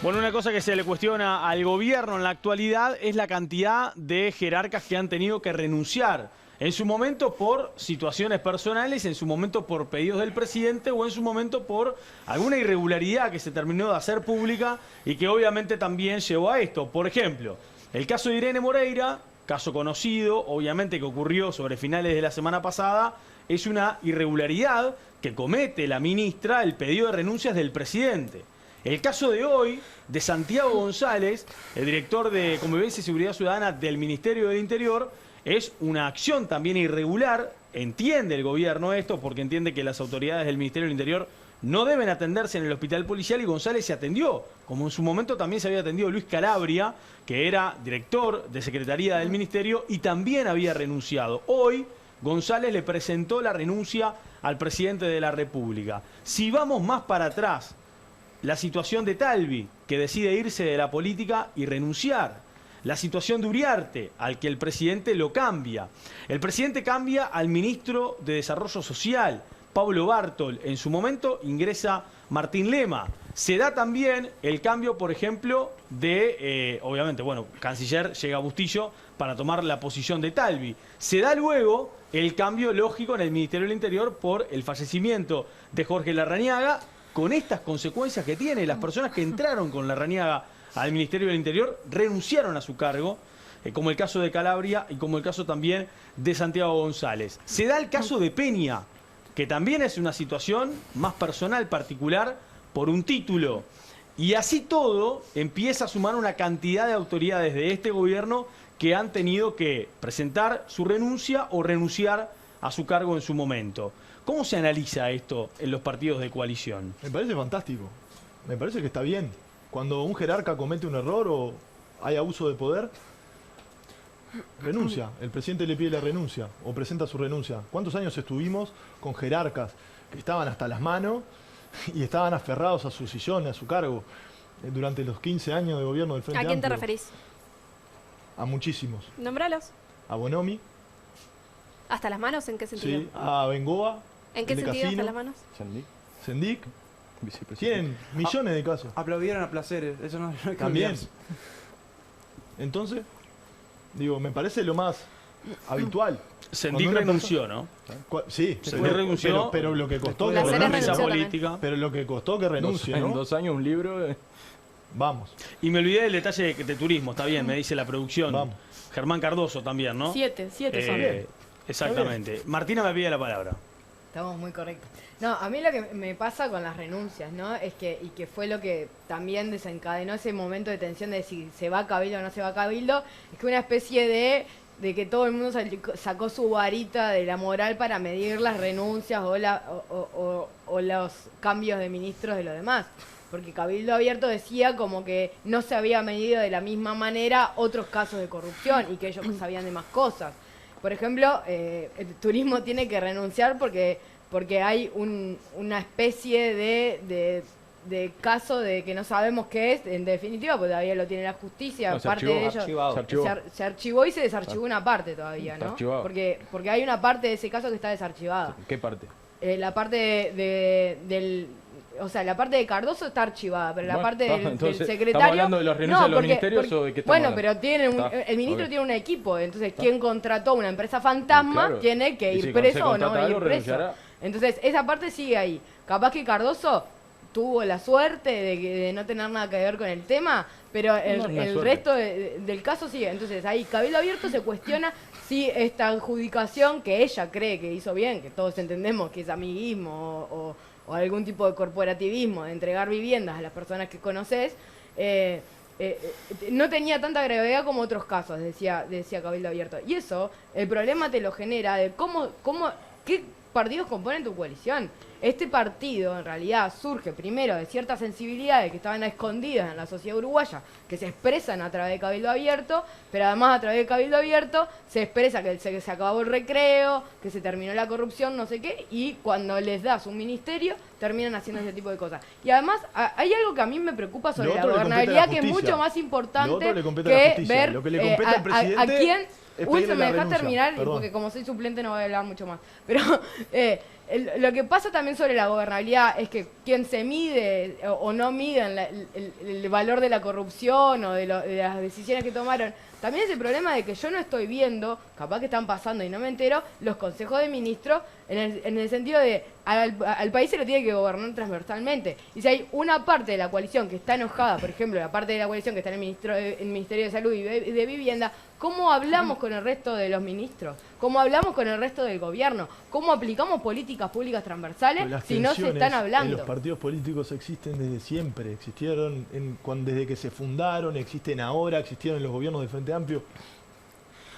Bueno, una cosa que se le cuestiona al gobierno en la actualidad es la cantidad de jerarcas que han tenido que renunciar. En su momento por situaciones personales, en su momento por pedidos del presidente o en su momento por alguna irregularidad que se terminó de hacer pública y que obviamente también llevó a esto. Por ejemplo, el caso de Irene Moreira, caso conocido, obviamente que ocurrió sobre finales de la semana pasada, es una irregularidad que comete la ministra el pedido de renuncias del presidente. El caso de hoy, de Santiago González, el director de Convivencia y Seguridad Ciudadana del Ministerio del Interior, es una acción también irregular. Entiende el gobierno esto porque entiende que las autoridades del Ministerio del Interior no deben atenderse en el hospital policial y González se atendió, como en su momento también se había atendido Luis Calabria, que era director de Secretaría del Ministerio y también había renunciado. Hoy, González le presentó la renuncia al presidente de la República. Si vamos más para atrás, la situación de Talvi, que decide irse de la política y renunciar. La situación de Uriarte, al que el presidente lo cambia. El presidente cambia al ministro de Desarrollo Social, Pablo Bartol. En su momento ingresa Martín Lema. Se da también el cambio, por ejemplo, de, obviamente, bueno, canciller llega Bustillo para tomar la posición de Talvi. Se da luego el cambio lógico en el Ministerio del Interior por el fallecimiento de Jorge Larrañaga, con estas consecuencias que tiene. Las personas que entraron con Larrañaga al Ministerio del Interior renunciaron a su cargo, como el caso de Calabria y como el caso también de Santiago González. Se da el caso de Peña, que también es una situación más personal, particular, por un título. Y así todo empieza a sumar una cantidad de autoridades de este gobierno que han tenido que presentar su renuncia o renunciar a su cargo en su momento. ¿Cómo se analiza esto en los partidos de coalición? Me parece fantástico. Me parece que está bien. Cuando un jerarca comete un error o hay abuso de poder, renuncia. El presidente le pide la renuncia o presenta su renuncia. ¿Cuántos años estuvimos con jerarcas que estaban hasta las manos y estaban aferrados a su sillón, a su cargo, durante los 15 años de gobierno del Frente Amplio? ¿A quién te referís? A muchísimos. Nómbralos. A Bonomi. ¿Hasta las manos? ¿En qué sentido? Sí, a Bengoa. ¿En qué sentido Casino, hasta las manos? Sendik. Tienen millones de casos. Aplaudieron a placeres, eso no hay que También. olvidarse. Entonces, digo, me parece lo más habitual. Sendik renunció, ¿no? Sí, Sendik renunció, pero lo que costó que Placeres una mesa renunció política. Pero lo que costó que renuncie, En ¿no? 2 años un libro. Vamos, Y me olvidé del detalle de turismo, está bien, me dice la producción. Vamos. Germán Cardoso también, ¿no? Siete son. Exactamente. Martina me pide la palabra. Estamos muy correctos. No, a mí lo que me pasa con las renuncias, ¿no? Es que, y que fue lo que también desencadenó ese momento de tensión de si se va a Cabildo o no se va a Cabildo, es que una especie de que todo el mundo sacó su varita de la moral para medir las renuncias o los cambios de ministros de los demás. Porque Cabildo Abierto decía como que no se había medido de la misma manera otros casos de corrupción y que ellos sabían de más cosas. Por ejemplo, el turismo tiene que renunciar porque hay una especie de caso de que no sabemos qué es, en definitiva, porque todavía lo tiene la justicia, No, se parte archivó. de ellos se archivó y se desarchivó una parte todavía, Está ¿no? archivado. Porque hay una parte de ese caso que está desarchivada. ¿Qué parte? La parte del... O sea, la parte de Cardoso está archivada, pero la Bueno, parte del entonces, secretario... ¿estamos hablando de las renuncias de los ministerios o de qué estamos Bueno, hablando? pero el ministro ok. tiene un equipo, entonces quien contrató una empresa fantasma Claro. tiene que Y ir si preso se o no contrata ir algo, preso. renunciará. Entonces, esa parte sigue ahí. Capaz que Cardoso tuvo la suerte de no tener nada que ver con el tema, pero el suerte. resto del caso sigue. Entonces, ahí Cabildo Abierto se cuestiona si esta adjudicación que ella cree que hizo bien, que todos entendemos que es amiguismo o algún tipo de corporativismo, de entregar viviendas a las personas que conoces, no tenía tanta gravedad como otros casos, decía Cabildo Abierto. Y eso, el problema te lo genera de qué partidos componen tu coalición. Este partido, en realidad, surge primero de ciertas sensibilidades que estaban escondidas en la sociedad uruguaya, que se expresan a través de Cabildo Abierto, pero además a través de Cabildo Abierto se expresa que se acabó el recreo, que se terminó la corrupción, no sé qué, y cuando les das un ministerio, terminan haciendo ese tipo de cosas. Y además, hay algo que a mí me preocupa sobre la gobernabilidad, que es mucho más importante que ver lo que le compete a la justicia. Lo que le compete al presidente Es Wilson, pedirle ¿me la dejás renuncia, terminar? perdón. Porque como soy suplente no voy a hablar mucho más. Pero lo que pasa también sobre la gobernabilidad es que quien se mide o no mide el valor de la corrupción o de las decisiones que tomaron, también es el problema de que yo no estoy viendo, capaz que están pasando y no me entero, los consejos de ministros en el sentido de al país se lo tiene que gobernar transversalmente. Y si hay una parte de la coalición que está enojada, por ejemplo, la parte de la coalición que está en el Ministerio de Salud y de Vivienda, ¿cómo hablamos con el resto de los ministros? ¿Cómo hablamos con el resto del gobierno? ¿Cómo aplicamos políticas públicas transversales Las si no se tensiones están en hablando? los partidos políticos existen desde siempre, existieron desde que se fundaron, existen ahora, existieron en los gobiernos del Frente Amplio.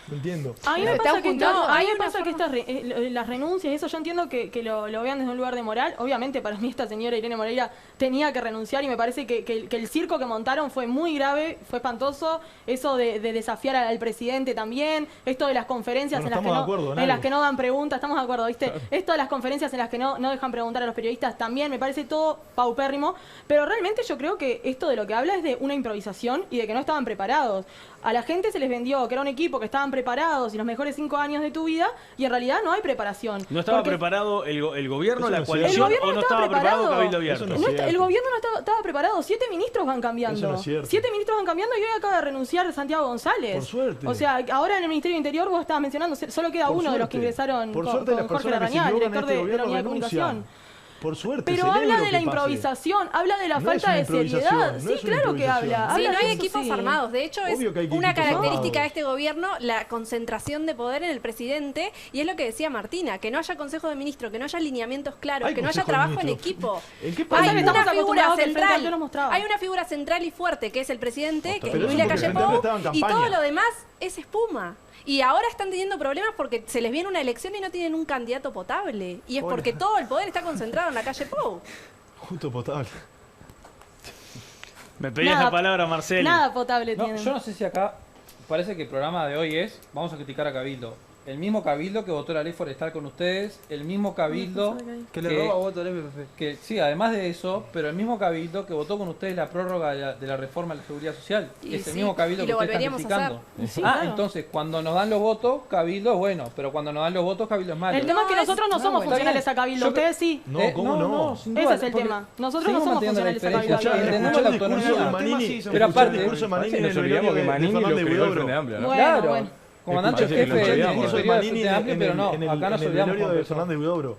No entiendo. A mí me Se pasa están que, juntando. a mí me Hay una pasa que las renuncias y eso, yo entiendo que lo vean desde un lugar de moral. Obviamente para mí esta señora Irene Moreira tenía que renunciar y me parece que el circo que montaron fue muy grave, fue espantoso. Eso de desafiar al presidente también, esto de las conferencias Bueno, en estamos las de que acuerdo, no dan preguntas, estamos de acuerdo, ¿viste? Esto de las conferencias en las que no dejan preguntar a los periodistas también, me parece todo paupérrimo. Pero realmente yo creo que esto de lo que habla es de una improvisación y de que no estaban preparados. A la gente se les vendió que era un equipo que estaban preparados y los mejores 5 años de tu vida, y en realidad no hay preparación. ¿No estaba Porque preparado el gobierno, Eso la no es cierto. coalición, El gobierno o no no estaba estaba preparado preparado. Cabildo Abierto? Eso no es No cierto. el gobierno no estaba preparado, 7 ministros van cambiando. Eso no es cierto. 7 ministros van cambiando y hoy acaba de renunciar Santiago González. Por suerte. O sea, ahora en el Ministerio del Interior vos estabas mencionando, solo queda Por uno de los que suerte. ingresaron Por con suerte las Jorge personas que se Larrañaga, el equivocan en director este de la Unidad de gobierno Comunicación. renuncian. Por suerte, Pero celebro habla de que la pase. improvisación, habla de la No falta es de una seriedad. improvisación, no Sí, es una claro que improvisación. habla. Sí, habla no de hay eso, equipos sí. armados. De hecho, es Obvio que hay una equipos característica de armados. este gobierno la concentración de poder en el presidente. Y es lo que decía Martina, que no haya consejo de ministros, que no haya lineamientos claros, Hay que no haya consejo de trabajo en ministros. equipo. ¿En qué Pasa país? que Hay estamos una figura acostumbrados que el Frente Amplio nos central. mostraba. Hay una figura central y fuerte, que es el presidente, que es Pero Luis eso porque Lacalle el Frente Amplio Pou, estaba en y campaña. todo lo demás es espuma. Y ahora están teniendo problemas porque se les viene una elección y no tienen un candidato potable. Y es porque todo el poder está concentrado en la calle Pou. Justo potable. Me pedías Nada- la palabra, Marcelo. Nada potable No, tienen. yo no sé si acá parece que el programa de hoy es vamos a criticar a Cabildo. El mismo Cabildo que votó la ley forestal con ustedes, el mismo Cabildo Que le roba voto al MPF. que sí, además de eso, pero el mismo Cabildo que votó con ustedes la prórroga de la reforma de la seguridad social. Y Es el sí, mismo Cabildo y que lo ustedes están volveríamos a criticando. Sí, Ah, claro. entonces cuando nos dan los votos, Cabildo es bueno, pero cuando nos dan los votos, Cabildo es malo. El tema es que No, nosotros no no, somos bueno, funcionales está a bien. Cabildo, Yo ustedes sí. No, ¿cómo no? sin Ese duda, es el porque tema. Nosotros no seguimos somos manteniendo la funcionales a diferencia. Cabildo. Escuchá, Entendemos escuchá la el discurso autonomía. de Manini. Pero aparte- el discurso de Manini en Nos el olvidamos velorio que de Manini lo Fernández creó el Huidobro. Frente Amplio, ¿no? Bueno, Claro, bueno. comandante Escuchá, jefe que del nos olvidamos. El discurso de Ministerio del Manini Frente Amplio, pero no, en acá nos el olvidamos velorio con de eso. Fernández Huidobro.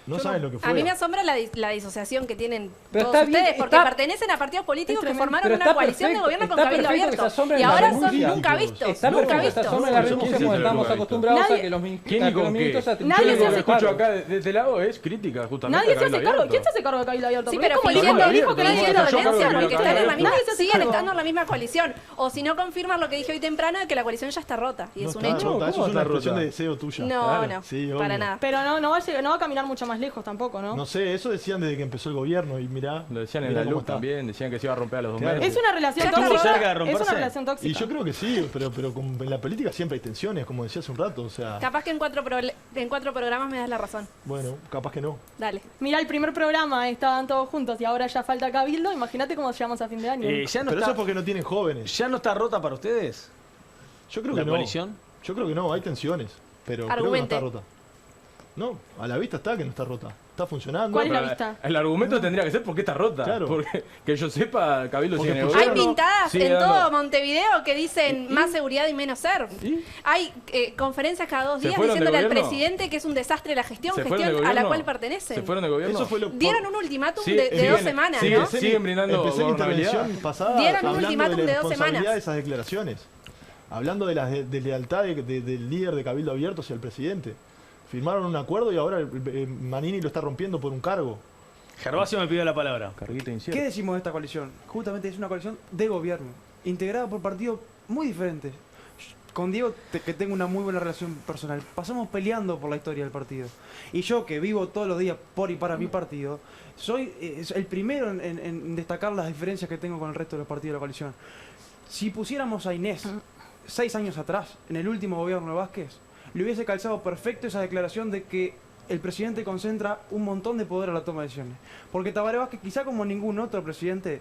No saben lo que fue. A mí me asombra la disociación que tienen Pero todos está bien, ustedes, porque está- pertenecen a partidos políticos que tremendo. formaron Pero una está coalición de perfecto, gobierno con está Cabildo perfecto que se Abierto. asombren Y de la ahora son renuncia. nunca vistos. Está Nunca perfecto, está vistos. sobre la ¿Quién renuncia se como hizo estamos correcto? acostumbrados a Nadie- que los ¿Quién y que con los ministros qué? se Nadie atrincheren se Lo que hace en los escucho cargos. acá de este lado es crítica, justamente. Nadie a se hace Cabildo cargo. Abierto. ¿Quién se hace cargo de Cabildo Abierto? Sí, Porque pero es como pidiendo, diciendo, dijo dijo que que no no hicieron hicieron renuncia Cabildo porque están en la misma, Nadie se hace siguen cargo. estando en la misma coalición. O si no confirman lo que dije hoy temprano de que la coalición ya está rota. Y No es un está hecho. rota, eso ¿Cómo es una está expresión rota? de deseo tuya. No, Claro. no, Sí, obvio. para nada. Pero no va a caminar mucho más lejos tampoco, ¿no? No sé, eso decían desde que empezó el gobierno y mirá. Lo decían en mirá la cómo luz está. también, decían que se iba a romper a los 2 Claro. meses. Es una relación Ya está Estuvo tóxica. cerca de Es romperse. una relación tóxica. Y yo creo que sí, pero en la política siempre hay tensiones, como decía hace un rato. O sea, Capaz que en cuatro programas me das la razón. bueno, capaz que no. Dale. Mirá, el primer programa estaban todos juntos y ahora ya falta Cabildo. Imagínate cómo llegamos a fin de año. Ya no Pero eso está, es porque no tienen jóvenes. ¿Ya no está rota para ustedes Yo creo la que no. coalición? Yo creo que no, hay tensiones. Pero creo que no Argumente. está rota. No, a la vista está que no está rota. Está funcionando. ¿Cuál es la Pero vista? el argumento tendría que ser porque está rota. Claro. Porque que yo sepa, Cabildo Porque sigue en el pusieron- Hay gobierno, pintadas sigue en dando- todo Montevideo que dicen más seguridad y menos ser. ¿Y? Hay conferencias cada 2 ¿Se días fueron del diciéndole al gobierno? presidente que es un desastre la gestión, ¿Se fueron del gestión a la gobierno? cual pertenecen. ¿Se fueron del gobierno? Eso fue lo Dieron un ultimátum Sí, de siguen- 2 semanas, siguen- ¿no? siguen brindando Empecé mi gobernabilidad. intervención pasada Dieron un hablando ultimátum de la de 2 responsabilidad semanas. de esas declaraciones. Hablando de la deslealtad del líder de Cabildo Abierto hacia el presidente. Firmaron un acuerdo y ahora Manini lo está rompiendo por un cargo. Gervasio me pidió la palabra. Carguito ¿Qué incierto. decimos de esta coalición? Justamente es una coalición de gobierno, integrada por partidos muy diferentes. Con Diego, que tengo una muy buena relación personal, pasamos peleando por la historia del partido. Y yo, que vivo todos los días por y para mi partido, soy el primero en destacar las diferencias que tengo con el resto de los partidos de la coalición. Si pusiéramos a Inés 6 años atrás, en el último gobierno de Vázquez, le hubiese calzado perfecto esa declaración de que el presidente concentra un montón de poder a la toma de decisiones. Porque Tabaré Vázquez, quizá como ningún otro presidente,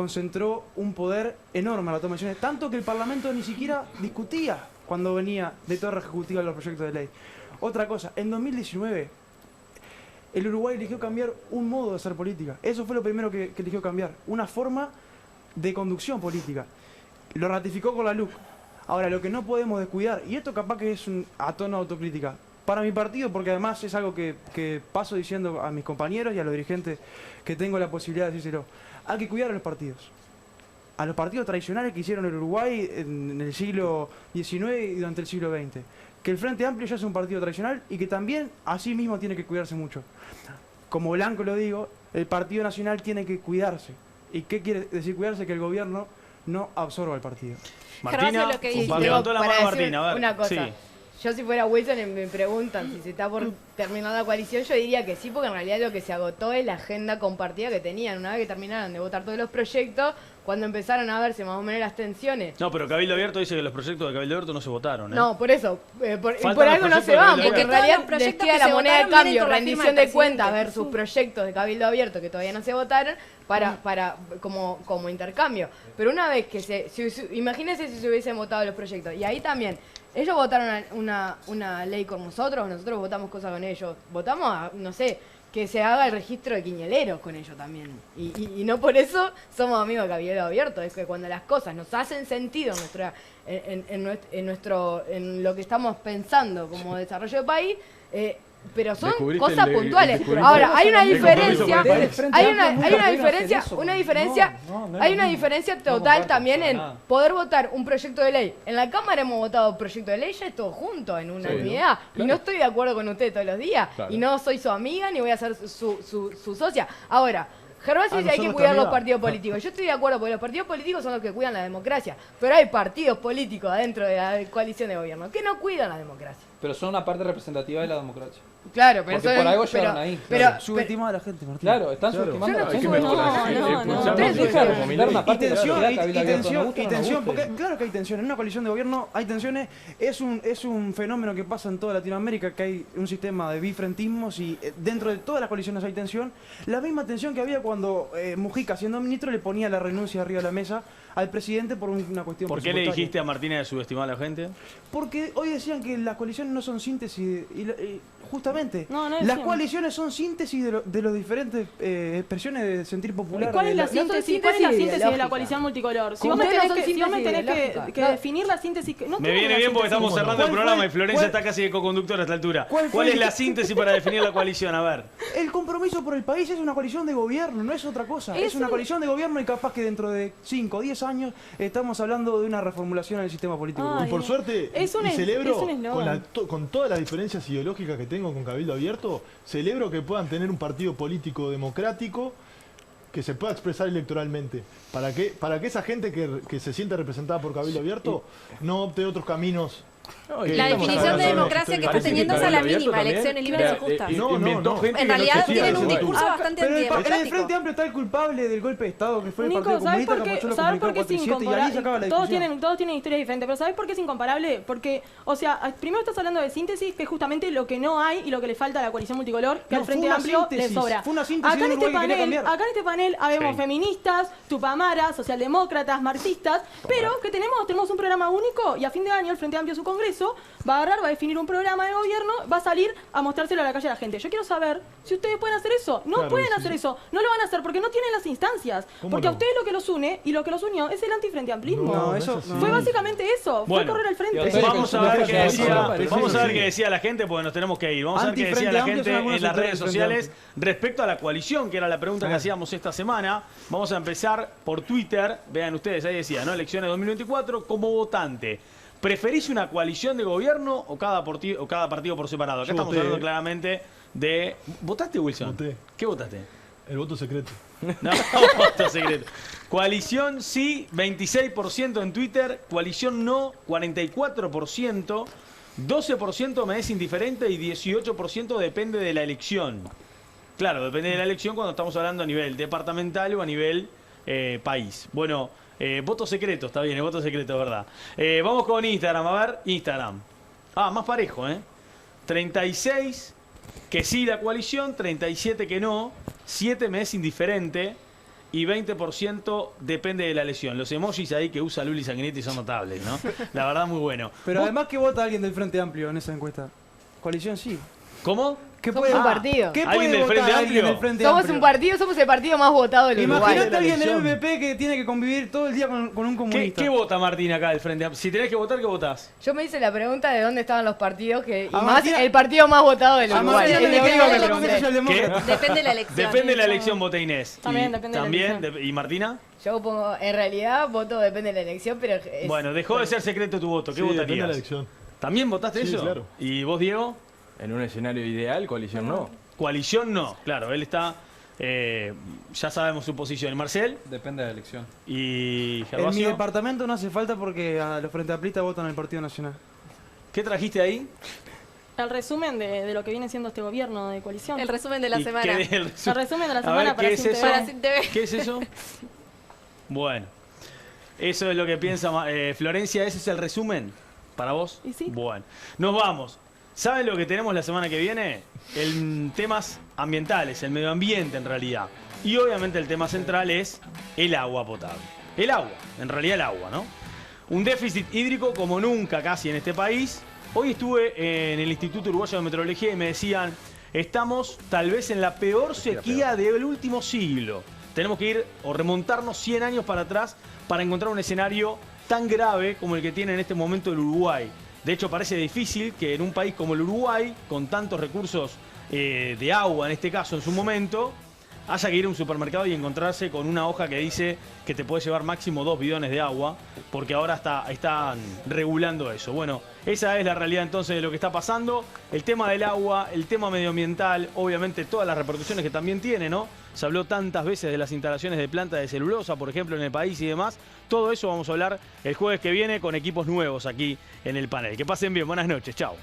concentró un poder enorme a la toma de decisiones, tanto que el Parlamento ni siquiera discutía cuando venía de torre ejecutiva los proyectos de ley. Otra cosa, en 2019 el Uruguay eligió cambiar un modo de hacer política. Eso fue lo primero que eligió cambiar, una forma de conducción política. Lo ratificó con la LUC. Ahora, lo que no podemos descuidar, y esto capaz que es a tono de autocrítica, para mi partido, porque además es algo que paso diciendo a mis compañeros y a los dirigentes que tengo la posibilidad de decírselo, hay que cuidar a los partidos tradicionales que hicieron el Uruguay en el siglo XIX y durante el siglo XX. Que el Frente Amplio ya es un partido tradicional y que también así mismo tiene que cuidarse mucho. Como Blanco lo digo, el Partido Nacional tiene que cuidarse. ¿Y qué quiere decir cuidarse? Que el gobierno no absorba el partido. Martina, Gervasio, lo que dice. levantó la Para mano decir Martina, a ver. una cosa. Sí. Yo si fuera Wilson y me preguntan si se está por terminar la coalición, yo diría que sí, porque en realidad lo que se agotó es la agenda compartida que tenían. Una vez que terminaron de votar todos los proyectos, cuando empezaron a verse más o menos las tensiones. No, pero Cabildo Abierto dice que los proyectos de Cabildo Abierto no se votaron, ¿eh? No, por eso, por Faltan algo los no se proyectos de van, Cabildo porque en Abierto. realidad Todos los proyectos les queda que la se moneda de votaron vienen cambio, por la rendición firma de del cuentas, presidente. versus proyectos de Cabildo Abierto que todavía no se votaron para como intercambio. Pero una vez que imagínense si se hubiesen votado los proyectos, y ahí también, ellos votaron una ley con nosotros votamos cosas con ellos, votamos, no sé, que se haga el registro de quiñeleros con ellos también. Y no por eso somos amigos de Cabildo Abierto, es que cuando las cosas nos hacen sentido en lo que estamos pensando como desarrollo de país, pero son Descubriste cosas el- puntuales. descubriste- Ahora, hay una el compromiso diferencia, con el país. hay una diferencia total también en poder votar un proyecto de ley. En la Cámara hemos votado proyecto de ley, ya es todo junto, en una Sí, unidad. Y claro. no estoy de acuerdo con usted todos los días. Claro. Y no soy su amiga ni voy a ser su socia. Ahora, Gervasio dice hay que nosotros cuidar los también. partidos políticos. Yo estoy de acuerdo porque los partidos políticos son los que cuidan la democracia. Pero hay partidos políticos adentro de la coalición de gobierno que no cuidan la democracia. Pero son una parte representativa de la democracia. Claro, pero Porque eso por es- algo llegaron ahí. pero- Subestimada a la gente, Martín. Claro, están subestimando Yo a no la Hay que gente. mejorar, no, hay que no, impulsar no. más Ustedes el dejaron como dar Milei. una Y parte de la tensión, sociedad y Cabildo Abierto, tensión, nos guste o y no nos tensión, guste. porque claro que hay tensión. En una coalición de gobierno hay tensiones. Es un fenómeno que pasa en toda Latinoamérica, que hay un sistema de bifrentismos y dentro de todas las coaliciones hay tensión. La misma tensión que había cuando Mujica, siendo ministro, le ponía la renuncia arriba de la mesa al presidente por una cuestión ¿Por qué le presupuestaria. dijiste a Martina de subestimar a la gente? Porque hoy decían que las coaliciones no son síntesis, y justamente, No, no las decían. coaliciones son síntesis de los diferentes expresiones de sentir popular. ¿Cuál es la de síntesis? síntesis ¿Cuál es la síntesis de la ideológica. coalición multicolor? Si Como vos me ustedes tenés no son que, si vos me síntesis tenés ideológica. que No. definir la síntesis... No Me tengo viene una bien porque síntesis. estamos cerrando el ¿Cuál programa fue- y Florencia cuál- está casi de co-conductora a esta altura. ¿Cuál fue ¿Cuál es el- la síntesis para definir la coalición? A ver. El compromiso por el país es una coalición de gobierno, no es otra cosa. Es una coalición de gobierno y capaz que dentro de 5 o 10 años estamos hablando de una reformulación del sistema político. Ay, Y por suerte, es un y es- celebro, es un eslogan. con todas las diferencias ideológicas que tengo con Cabildo Abierto, celebro que puedan tener un partido político democrático que se pueda expresar electoralmente. Para que esa gente que se siente representada por Cabildo Abierto no opte otros caminos. No, y La estamos definición de hablando democracia que está parece teniendo es a la Cabildo Abierto mínima, también, elecciones libres y justas. No, inventó no. gente En que no realidad existía tienen en un ese discurso momento. bastante Pero en el antidemocrático. Frente Amplio está el culpable del golpe de Estado que fue el Nico, Partido ¿sabes Comunista por que qué, apoyó la ¿sabes por qué es 47 y ahí se acaba la incomparable? discusión. Todos tienen historias diferentes, pero ¿sabes por qué es incomparable? Porque, o sea, primero estás hablando de síntesis, que es justamente lo que no hay y lo que le falta a la coalición multicolor, que No, al Frente fue una Amplio le síntesis, sobra. fue una síntesis Acá de en un Uruguay que quería cambiar. acá en este panel habemos Sí. feministas, tupamaras, socialdemócratas, marxistas, pero que tenemos un programa único y a fin de año el Frente Amplio, su congreso, va a agarrar, va a definir un programa de gobierno, va a salir a mostrárselo a la calle a la gente. Yo quiero saber si ustedes pueden hacer eso. No Claro, pueden sí. hacer eso. No lo van a hacer porque no tienen las instancias. ¿Cómo Porque a no? ustedes lo que los une y lo que los unió es el antifrente amplismo. No, no eso es así. Fue básicamente eso. Fue Bueno. correr al Y frente. ustedes Vamos a ver qué Parece decía, que sí. la gente porque nos tenemos que ir. Vamos a ver qué decía Antifrente la Amplio gente son algunos en las redes sectores del Frente sociales respecto a la coalición, que era la pregunta que hacíamos esta semana. Vamos a empezar por Twitter. Vean ustedes, ahí decía, ¿no? Elecciones 2024 como votante. ¿Preferís una coalición de gobierno o cada partido por separado? Acá Yo estamos voté. hablando claramente de... ¿Votaste, Wilson? Voté. ¿Qué votaste? El voto secreto. No, voto secreto. Coalición sí, 26% en Twitter. Coalición no, 44%. 12% me es indiferente y 18% depende de la elección. Claro, depende de la elección cuando estamos hablando a nivel departamental o a nivel país. Bueno, voto secreto, está bien, el voto secreto, es verdad. Vamos con Instagram, a ver, Instagram. Ah, más parejo, 36 que sí la coalición, 37 que no, 7 me es indiferente y 20% depende de la lesión. Los emojis ahí que usa Luli Sanguinetti son notables, ¿no? La verdad, muy bueno. Pero ¿Vos- además que vota alguien del Frente Amplio en esa encuesta. Coalición sí. ¿Cómo? ¿Qué Somos un partido. ¿Qué ¿Alguien puede del votar Frente alguien Amplio? del Frente Somos Amplio? un partido, somos el partido más votado del Uruguay. Imagínate a alguien del Elección. MVP que tiene que convivir todo el día con un ¿Qué, comunista. qué vota Martín acá del Frente Amplio? Si tenés que votar, ¿qué votás? Yo me hice la pregunta de dónde estaban los partidos y A más Martina- el partido más votado del A Uruguay. Martina Es le lo único queda que la pregunté. Convención Socialdemócrata. Depende de la elección. Depende de la elección, vota Inés. También Y depende de la también elección. ¿Y Martina? Yo pongo, en realidad, voto depende de la elección, pero Bueno, dejó de ser secreto tu voto. ¿Qué Sí, depende de la votarías? elección. ¿También votaste Sí, eso? claro. ¿Y vos, Diego? En un escenario ideal, coalición no. Coalición no. Claro, él está... ya sabemos su posición. Marcel Depende de la elección. y En mi Gervasio. departamento no hace falta porque a los Frente Amplistas votan al Partido Nacional. ¿Qué trajiste ahí? El resumen de lo que viene siendo este gobierno de coalición. El resumen de la ¿Y semana. qué el El resumen de la A semana ver, para ¿qué es Sin eso? TV. Para Sin TV. ¿Qué es eso? Bueno, eso es lo que piensa Florencia. ¿Ese es el resumen para vos? Y sí. Bueno, nos vamos. ¿Saben lo que tenemos la semana que viene? Temas ambientales, el medio ambiente en realidad. Y obviamente el tema central es el agua potable. El agua, en realidad el agua, ¿no? Un déficit hídrico como nunca casi en este país. Hoy estuve en el Instituto Uruguayo de Meteorología y me decían, estamos tal vez en la peor sequía del último siglo. Tenemos que ir o remontarnos 100 años para atrás para encontrar un escenario tan grave como el que tiene en este momento el Uruguay. De hecho, parece difícil que en un país como el Uruguay, con tantos recursos de agua en este caso en su momento, haya que ir a un supermercado y encontrarse con una hoja que dice que te puede llevar máximo 2 bidones de agua, porque ahora están regulando eso. Bueno, esa es la realidad entonces de lo que está pasando. El tema del agua, el tema medioambiental, obviamente todas las repercusiones que también tiene, ¿no? Se habló tantas veces de las instalaciones de planta de celulosa, por ejemplo, en el país y demás. Todo eso vamos a hablar el jueves que viene con equipos nuevos aquí en el panel. Que pasen bien, buenas noches, chao.